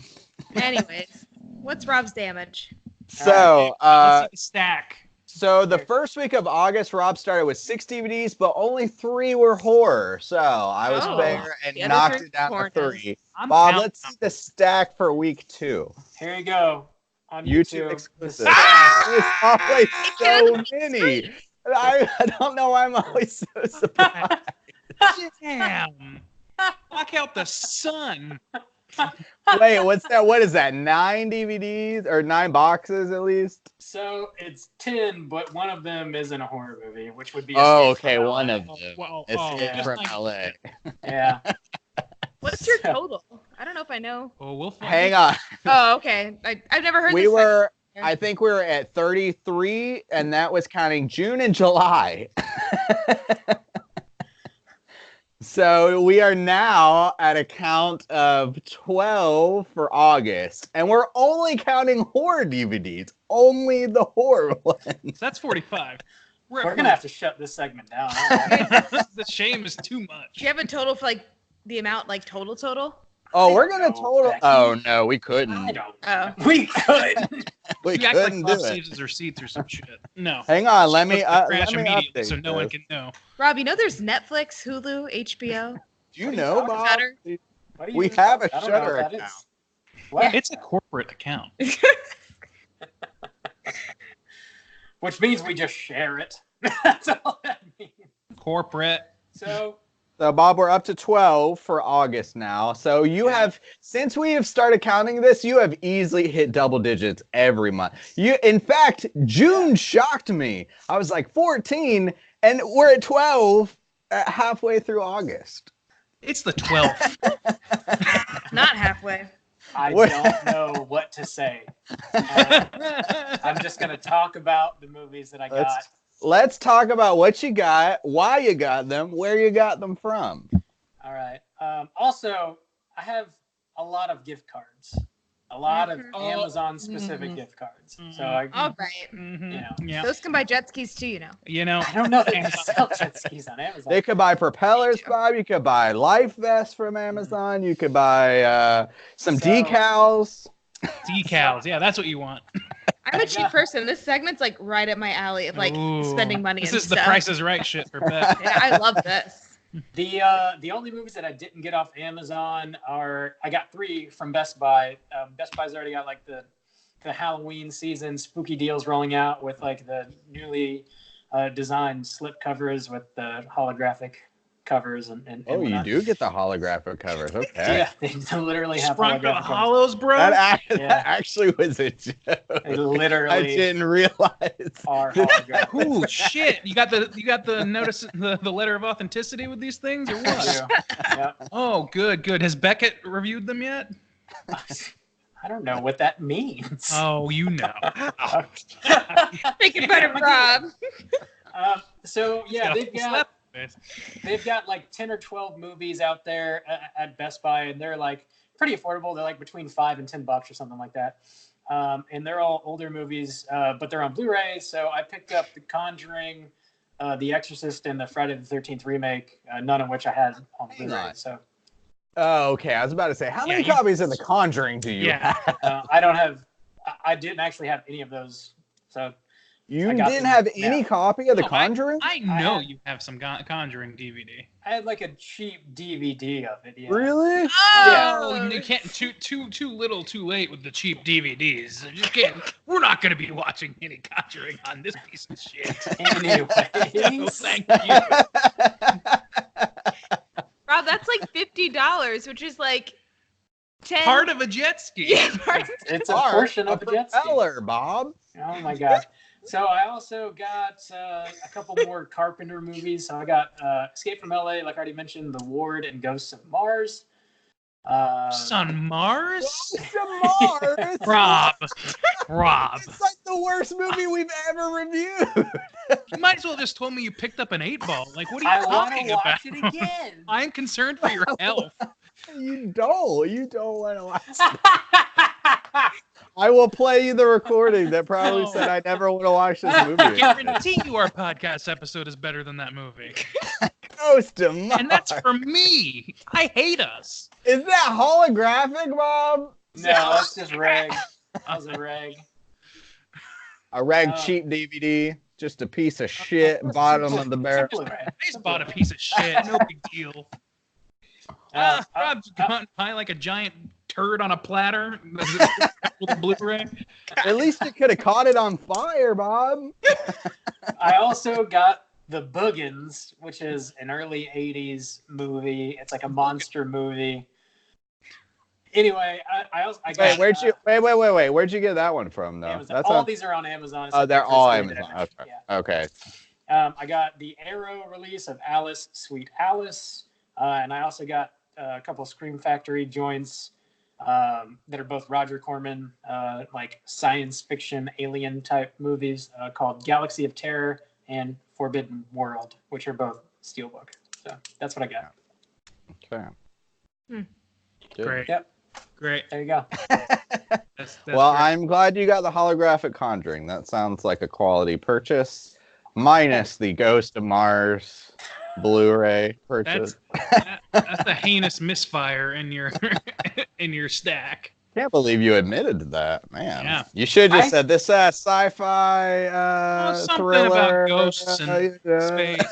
Anyways, what's Rob's damage? So, Let's see the stack. so the first week of August, Rob started with 6 DVDs, but only 3 were horror. So I was Oh. fair and The other knocked 3 it down to porn. 3. I'm Bob, counting let's see the stack for week 2. Here you go. On YouTube YouTube. exclusive. The stack. There's always so many. I don't know why I'm always so surprised. Damn! Block out the sun. Wait, what's that? What is that? 9 DVDs or 9 boxes at least? So it's 10, but one of them isn't a horror movie, which would be. Oh, Escape okay, from one LA. of them. Well, Escape yeah. from LA. Yeah. What's your So- total? I don't know if I know. Oh, we'll find Hang on. Oh, okay. I've never heard We this. were, Yeah. I think we were at 33, and that was counting June and July. So we are now at a count of 12 for August, and we're only counting horror DVDs, only the horror ones. That's 45. We're going to have to shut this segment down. The shame is too Do much. you have a total for like the amount, like total? Oh, I we're don't gonna know, total. Becky. Oh no, we couldn't. I don't. Oh. We could. We You act like couldn't Bob do it. saves his receipts or some shit. No. Hang on, let me Supposed to crash let me immediately update so no one this. can know. Rob, you know there's Netflix, Hulu, HBO. Do you What are you know, talking Bob? Shutter? What do We even have talk- a I don't know what Shutter that account. is. What? It's a corporate account. Which means we just share it. That's all that means. Corporate. So So Bob, we're up to 12 for August now. So you have, since we have started counting this, you have easily hit double digits every month. In fact, June shocked me. I was like 14, and we're at 12 halfway through August. It's the 12th. Not halfway. I What? don't know what to say. I'm just gonna talk about the movies that I got. Let's talk about what you got, why you got them, where you got them from. All right. Also, I have a lot of gift cards, a lot of Mhm. Amazon-specific gift cards. So I, All right. Mhm. you know, Yeah. Those can buy jet skis too, you know. You know, I don't know that they sell jet skis on Amazon. They could buy propellers, Me too. Bob. You could buy life vests from Amazon. You could buy some So- decals. decals. Yeah, that's what you want. I'm a cheap person. This segment's like right up my alley of like Ooh. spending money. This and is the stuff. Price is Right shit for Beth. Yeah, I love this. The only movies that I didn't get off Amazon are I got 3 from Best Buy. Best Buy's already got like the Halloween season spooky deals rolling out with like the newly designed slip covers with the holographic covers and Oh, you whatnot. do get the holographic covers. Okay. Yeah, they literally have Sprung to the holographic covers. hollows, bro. That Yeah. actually was a joke. They I literally didn't realize. are holographic. Ooh, shit! You got the notice the letter of authenticity with these things or what? Yeah. Oh, good. Has Beckett reviewed them yet? I don't know what that means. Oh, you know. Making fun of Rob. So yeah, He's got a they've got like 10 or 12 movies out there at Best Buy, and they're like pretty affordable. They're like between $5 and $10 or something like that. And they're all older movies, but they're on Blu-ray. So I picked up The Conjuring, The Exorcist, and the Friday the 13th remake, none of which I had on Hang Blu-ray. on. So Oh, okay. I was about to say, how Yeah, many you- copies of The Conjuring do you Yeah. have? I don't have. I didn't actually have any of those. So You I got didn't them have any now. copy of The Oh, Conjuring? I know had- you have some Conjuring DVD. I had like a cheap DVD of it. Yeah. Really? Oh, you can't too little, too late with the cheap DVDs. You can't. We're not going to be watching any Conjuring on this piece of shit. Anyways. So thank you. Rob, that's like $50, which is like 10. Part of a jet ski. Yeah, part of- It's a Part portion of a jet ski. propeller, Bob. Oh my god! So I also got a couple more Carpenter movies. So I got Escape from LA, like I already mentioned, The Ward, and Ghosts of Mars. On Mars? Some Mars. Rob. It's like the worst movie we've ever reviewed. You might as well just told me you picked up an 8-ball. Like, what are I you want talking to about? watch it again. I'm concerned for your health. You don't want to watch it. I will play you the recording that probably No. said I never want to watch this I movie. guarantee you our podcast episode is better than that movie. Ghost of Mars. And that's for me. I hate us. Is that holographic, Bob? No, that's just reg. That was a reg. A rag Oh. cheap DVD, just a piece of shit, bottom of the barrel. Blu-ray. I just bought a piece of shit. No big deal. Rob's gone buy like a giant turd on a platter with a Blu-ray. At least you could have caught it on fire, Bob. I also got The Boogans, which is an early '80s movie. It's like a monster movie. Anyway, I also I Wait, got wait. Where'd you get that one from, though? Amazon. All these are on Amazon. It's Oh, like they're the first all movie that I Amazon. mentioned. Okay. Yeah. Okay. I got the Arrow release of Alice, Sweet Alice, and I also got a couple of Scream Factory joints that are both Roger Corman, like science fiction alien type movies called Galaxy of Terror and Forbidden World, which are both Steelbook. So that's what I got. Okay. Good. Great. Yep. Great. There you go. That's Well, great. I'm glad you got the holographic Conjuring. That sounds like a quality purchase, minus the Ghost of Mars Blu-ray purchase. That's a heinous misfire in your in your stack. Can't believe you admitted to that, man. Yeah. You should have just said this Oh, sci-fi something thriller about ghosts and space.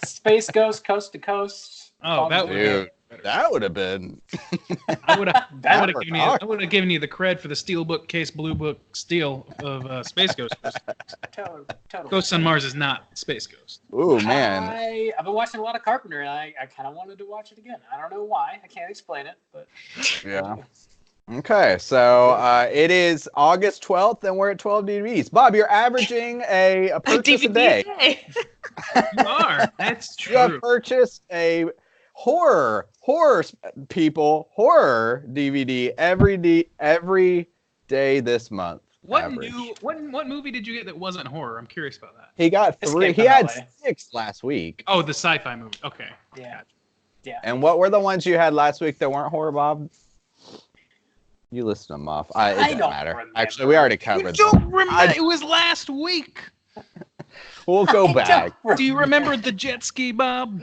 Space Ghost, Coast to Coast. Oh, that would Dude, that would have been. I would have That given you the cred for the Steelbook case Blue Book Steel of Space Ghost. totally. Ghosts on Mars is not Space Ghost. Ooh, man. I've been watching a lot of Carpenter, and I kind of wanted to watch it again. I don't know why. I can't explain it, but Yeah. Okay, so it is August 12th, and we're at 12 DVDs. Bob, you're averaging a purchase a day. You are. That's You have true. purchased a horror DVD every day this month. What average. what movie did you get that wasn't horror? I'm curious about that. He got Escape 3. He from had LA. 6 last week. Oh, the sci-fi movie. Okay. yeah. And what were the ones you had last week that weren't horror, Bob? You listed them off. It doesn't don't matter. remember. Actually, we already You covered don't them. remember? It was last week. We'll go back. Do you remember the jet ski, Bob?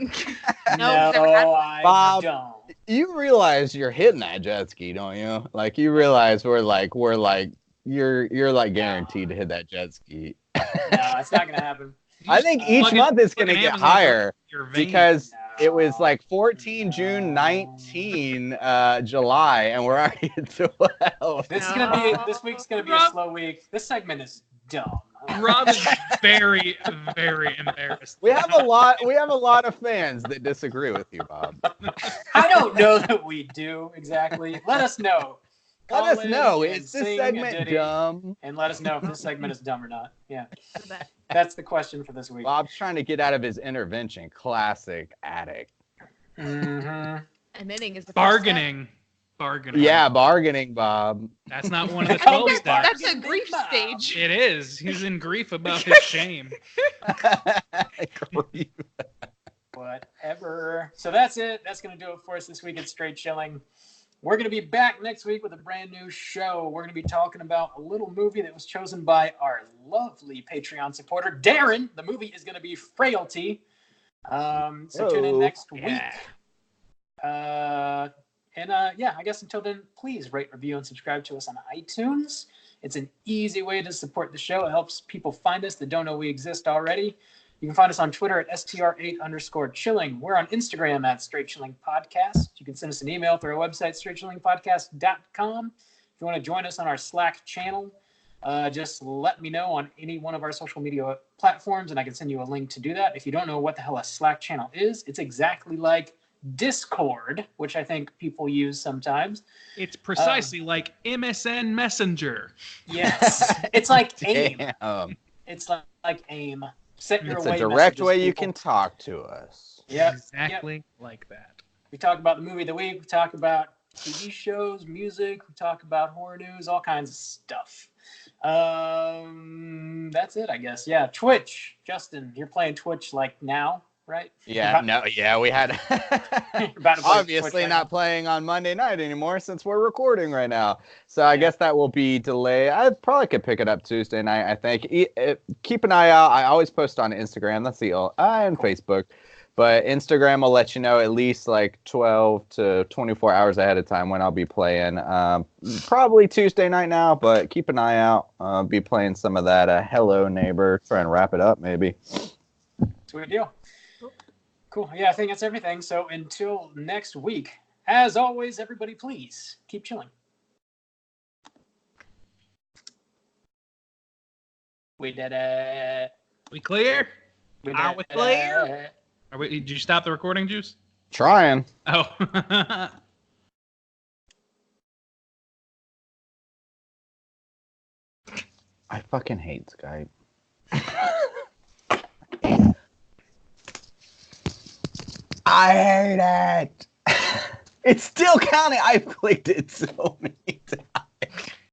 No, never had I Bob. don't. You realize you're hitting that jet ski, don't you? Like you realize you're like guaranteed to hit that jet ski. No, it's not gonna happen. I think each Plug in- month it's plug gonna in get Amazon higher for your vein. because No. it was like 14 June, 19 July, and we're already at 12. This week's gonna be a slow week. This segment is dumb. Rob is very, very embarrassed. We have a lot of fans that disagree with you, Bob. I don't know that we do exactly. Let us know. Let Call us in know. and Is this sing a segment ditty, dumb? And let us know if this segment is dumb or not. Yeah, that's the question for this week. Bob's trying to get out of his intervention. Classic addict. Mm-hmm. Admitting is the first Bargaining. Yeah, bargaining, Bob. That's not one of the Oh, 12 that's- steps. That's a grief stage. It is. He's in grief about his shame. Whatever. So that's it. That's going to do it for us this week at Straight Chilling. We're going to be back next week with a brand new show. We're going to be talking about a little movie that was chosen by our lovely Patreon supporter, Darren. The movie is going to be Frailty. So tune in next week. I guess until then, please rate, review, and subscribe to us on iTunes. It's an easy way to support the show. It helps people find us that don't know we exist already. You can find us on Twitter at str8_chilling. We're on Instagram at Straight Chilling Podcast. You can send us an email through our website, straightchillingpodcast.com. If you want to join us on our Slack channel, just let me know on any one of our social media platforms, and I can send you a link to do that. If you don't know what the hell a Slack channel is, it's exactly like Discord, which I think people use sometimes. It's precisely like MSN Messenger. Yes. It's like AIM. Damn. It's like AIM. Set your It's away a direct messages, way you people. can talk to us. Yep. Exactly like that. We talk about the movie of the week. We talk about TV shows, music. We talk about horror news, all kinds of stuff. That's it, I guess. Yeah. Twitch. Justin, you're playing Twitch like now, right? Yeah, we had You're about to play obviously Twitch, not playing on Monday night anymore since we're recording right now. So I guess that will be delayed. I probably could pick it up Tuesday night, I think. Keep an eye out. I always post on Instagram. That's and Facebook. But Instagram will let you know at least like 12 to 24 hours ahead of time when I'll be playing. Probably Tuesday night now, but keep an eye out. Be playing some of that Hello Neighbor. Try and wrap it up maybe. Sweet deal. Cool. Yeah, I think that's everything. So until next week, as always, everybody, please keep chilling. We did it. We clear? We Are did we clear? it. Did you stop the recording, Juice? Trying. Oh. I fucking hate Skype. I hate it. It's still counting. I've clicked it so many